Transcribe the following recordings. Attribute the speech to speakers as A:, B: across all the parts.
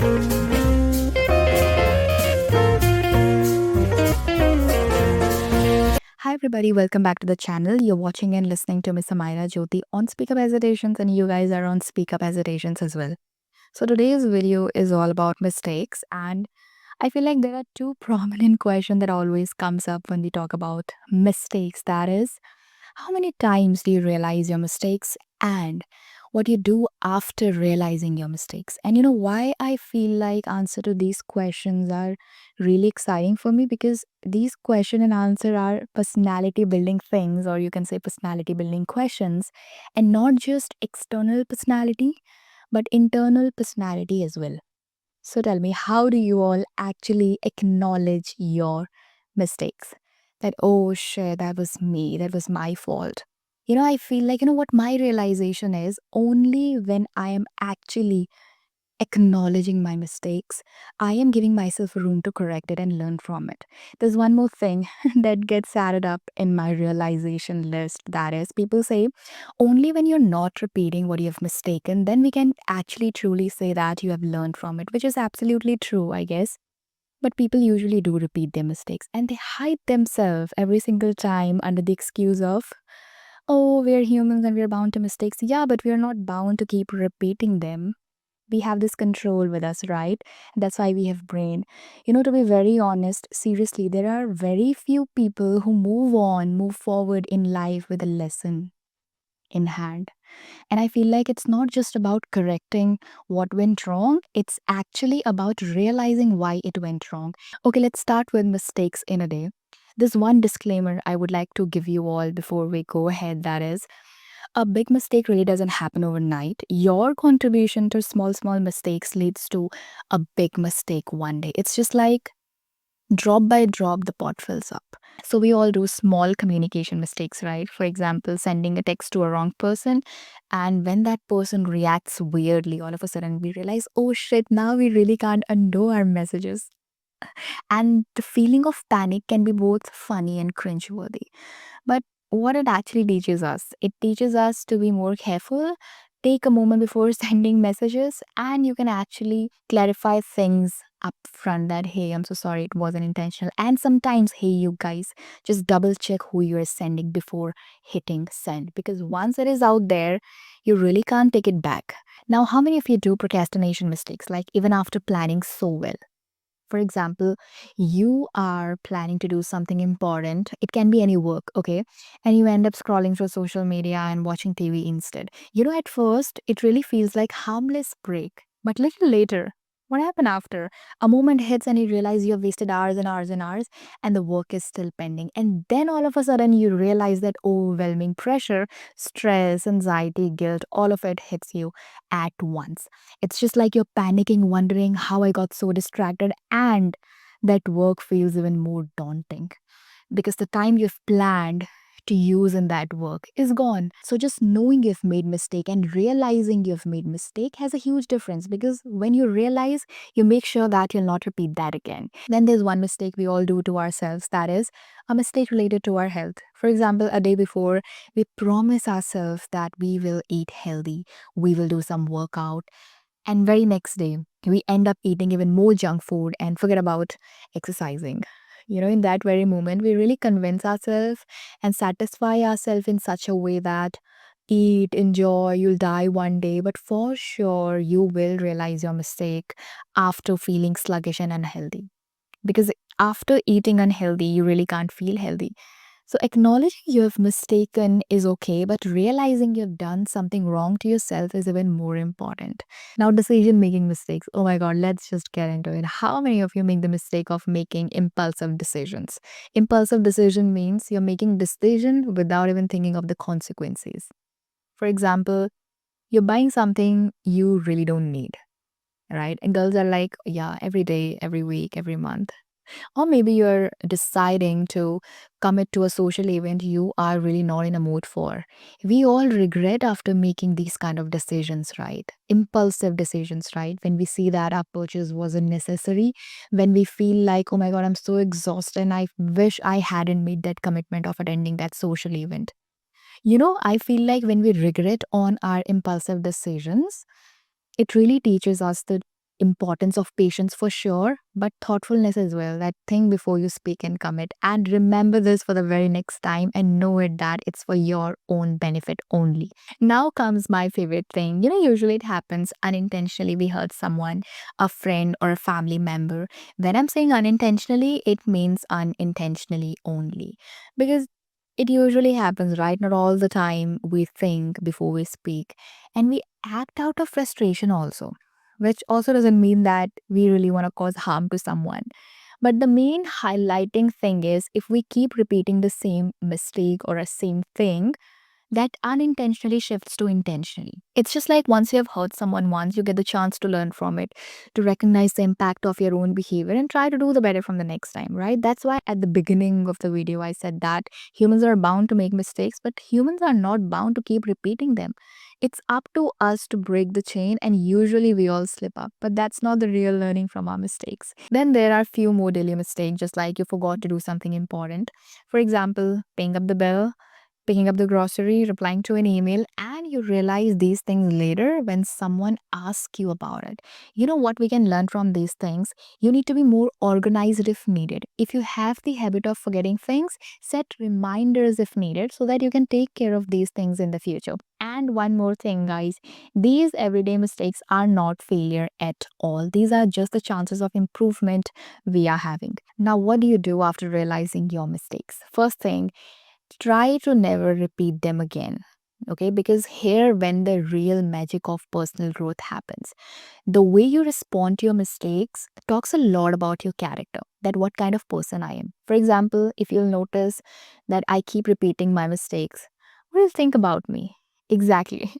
A: Hi everybody, welcome back to the channel. You're watching and listening to Miss Amira Jyoti on Speak Up Hesitations, and you guys are on Speak Up Hesitations as well. So today's video is all about mistakes, and I feel like there are two prominent questions that always comes up when we talk about mistakes. That is, how many times do you realize your mistakes, and what you do after realizing your mistakes? And you know why I feel like answer to these questions are really exciting for me, because these question and answer are personality building things, or you can say personality building questions, and not just external personality but internal personality as well. So tell me, how do you all actually acknowledge your mistakes? That, oh shit, that was me, that was my fault. I feel like, what my realization is, only when I am actually acknowledging my mistakes, I am giving myself room to correct it and learn from it. There's one more thing that gets added up in my realization list, that is, people say only when you're not repeating what you have mistaken, then we can actually truly say that you have learned from it, which is absolutely true, I guess. But people usually do repeat their mistakes and they hide themselves every single time under the excuse of, oh, we're humans and we're bound to mistakes. Yeah, but we're not bound to keep repeating them. We have this control with us, right? That's why we have brain. To be very honest, seriously, there are very few people who move forward in life with a lesson in hand. And I feel like it's not just about correcting what went wrong, it's actually about realizing why it went wrong. Okay, let's start with mistakes in a day. There's one disclaimer I would like to give you all before we go ahead, that is, a big mistake really doesn't happen overnight. Your contribution to small mistakes leads to a big mistake one day. It's just like drop by drop, the pot fills up. So we all do small communication mistakes, right? For example, sending a text to a wrong person. And when that person reacts weirdly, all of a sudden we realize, oh shit, now we really can't undo our messages. And the feeling of panic can be both funny and cringeworthy. But what it actually teaches us, it teaches us to be more careful, take a moment before sending messages, and you can actually clarify things up front that, hey, I'm so sorry, it wasn't intentional. And sometimes, hey, you guys, just double check who you're sending before hitting send, because once it is out there, you really can't take it back. Now, how many of you do procrastination mistakes, like even after planning so well? For example, you are planning to do something important. It can be any work, okay? And you end up scrolling through social media and watching TV instead. At first, it really feels like harmless break. But little later, what happened after? A moment hits and you realize you have wasted hours and hours and hours and the work is still pending. And then all of a sudden you realize that overwhelming pressure, stress, anxiety, guilt, all of it hits you at once. It's just like you're panicking, wondering how I got so distracted, and that work feels even more daunting because the time you've planned to use in that work is gone. So just knowing you've made mistake and realizing you've made mistake has a huge difference, because when you realize, you make sure that you'll not repeat that again. Then there's one mistake we all do to ourselves, that is a mistake related to our health. For example, a day before, we promise ourselves that we will eat healthy, we will do some workout, and very next day, we end up eating even more junk food and forget about exercising. In that very moment, we really convince ourselves and satisfy ourselves in such a way that eat, enjoy, you'll die one day, but for sure you will realize your mistake after feeling sluggish and unhealthy. Because after eating unhealthy, you really can't feel healthy. So acknowledging you have mistaken is okay, but realizing you've done something wrong to yourself is even more important. Now, decision making mistakes. Oh my god, let's just get into it. How many of you make the mistake of making impulsive decisions? Impulsive decision means you're making decision without even thinking of the consequences. For example, you're buying something you really don't need, right? And girls are like, yeah, every day, every week, every month. Or maybe you're deciding to commit to a social event you are really not in a mood for. We all regret after making these kind of decisions, right? Impulsive decisions, right? When we see that our purchase wasn't necessary, when we feel like, oh my God, I'm so exhausted and I wish I hadn't made that commitment of attending that social event. I feel like when we regret on our impulsive decisions, it really teaches us the importance of patience for sure, but thoughtfulness as well. That think before you speak and commit. And remember this for the very next time and know it that it's for your own benefit only. Now comes my favorite thing. Usually it happens unintentionally. We hurt someone, a friend or a family member. When I'm saying unintentionally, it means unintentionally only. Because it usually happens, right? Not all the time we think before we speak. And we act out of frustration also, which also doesn't mean that we really want to cause harm to someone. But the main highlighting thing is if we keep repeating the same mistake or a same thing, that unintentionally shifts to intentionally. It's just like once you have hurt someone once, you get the chance to learn from it, to recognize the impact of your own behavior and try to do the better from the next time, right? That's why at the beginning of the video, I said that humans are bound to make mistakes, but humans are not bound to keep repeating them. It's up to us to break the chain, and usually we all slip up, but that's not the real learning from our mistakes. Then there are few more daily mistakes, just like you forgot to do something important. For example, paying up the bill, picking up the grocery, replying to an email, and you realize these things later when someone asks you about it. You know what we can learn from these things? You need to be more organized if needed. If you have the habit of forgetting things, set reminders if needed so that you can take care of these things in the future. And one more thing, guys, these everyday mistakes are not failure at all. These are just the chances of improvement we are having. Now, what do you do after realizing your mistakes? First thing, try to never repeat them again. Okay, because here when the real magic of personal growth happens. The way you respond to your mistakes talks a lot about your character, that what kind of person I am. For example, if you'll notice that I keep repeating my mistakes, what do you think about me? Exactly.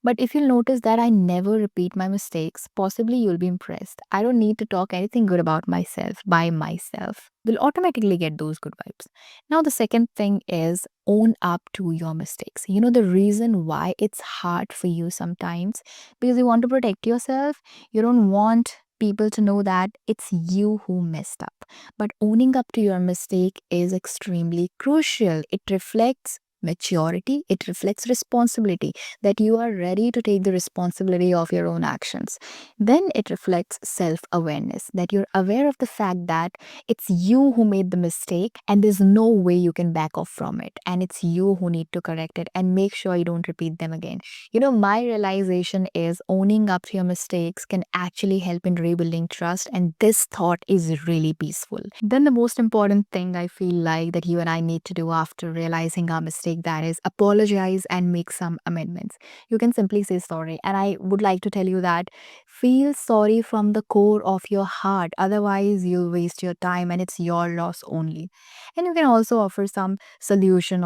A: But if you'll notice that I never repeat my mistakes, possibly you'll be impressed. I don't need to talk anything good about myself by myself. You'll automatically get those good vibes. Now, the second thing is own up to your mistakes. The reason why it's hard for you sometimes because you want to protect yourself. You don't want people to know that it's you who messed up. But owning up to your mistake is extremely crucial. It reflects maturity, it reflects responsibility, that you are ready to take the responsibility of your own actions. Then it reflects self awareness, that you're aware of the fact that it's you who made the mistake and there's no way you can back off from it. And it's you who need to correct it and make sure you don't repeat them again. My realization is owning up to your mistakes can actually help in rebuilding trust, and this thought is really peaceful. Then, the most important thing I feel like that you and I need to do after realizing our mistake, that is apologize and make some amendments. You can simply say sorry, and I would like to tell you that feel sorry from the core of your heart, otherwise, you'll waste your time and it's your loss only. And you can also offer some solution,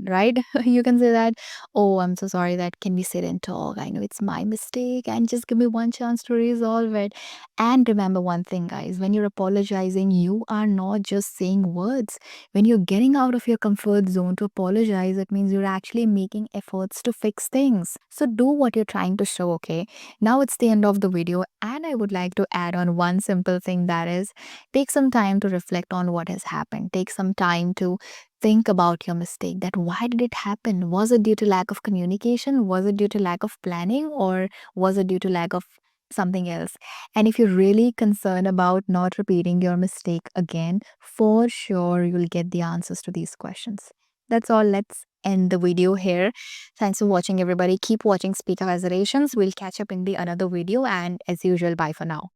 A: right? You can say that, oh, I'm so sorry, that can we sit and talk? I know it's my mistake and just give me one chance to resolve it. And remember one thing, guys, when you're apologizing, you are not just saying words. When you're getting out of your comfort zone to apologize, it means you're actually making efforts to fix things. So do what you're trying to show, okay? Now it's the end of the video, and I would like to add on one simple thing, that is take some time to reflect on what has happened. Take some time to think about your mistake, that why did it happen? Was it due to lack of communication? Was it due to lack of planning? Or was it due to lack of something else? And if you're really concerned about not repeating your mistake again, for sure you'll get the answers to these questions. That's all. Let's end the video here. Thanks for watching, everybody. Keep watching Speak Up As We'll catch up in the another video, and as usual, bye for now.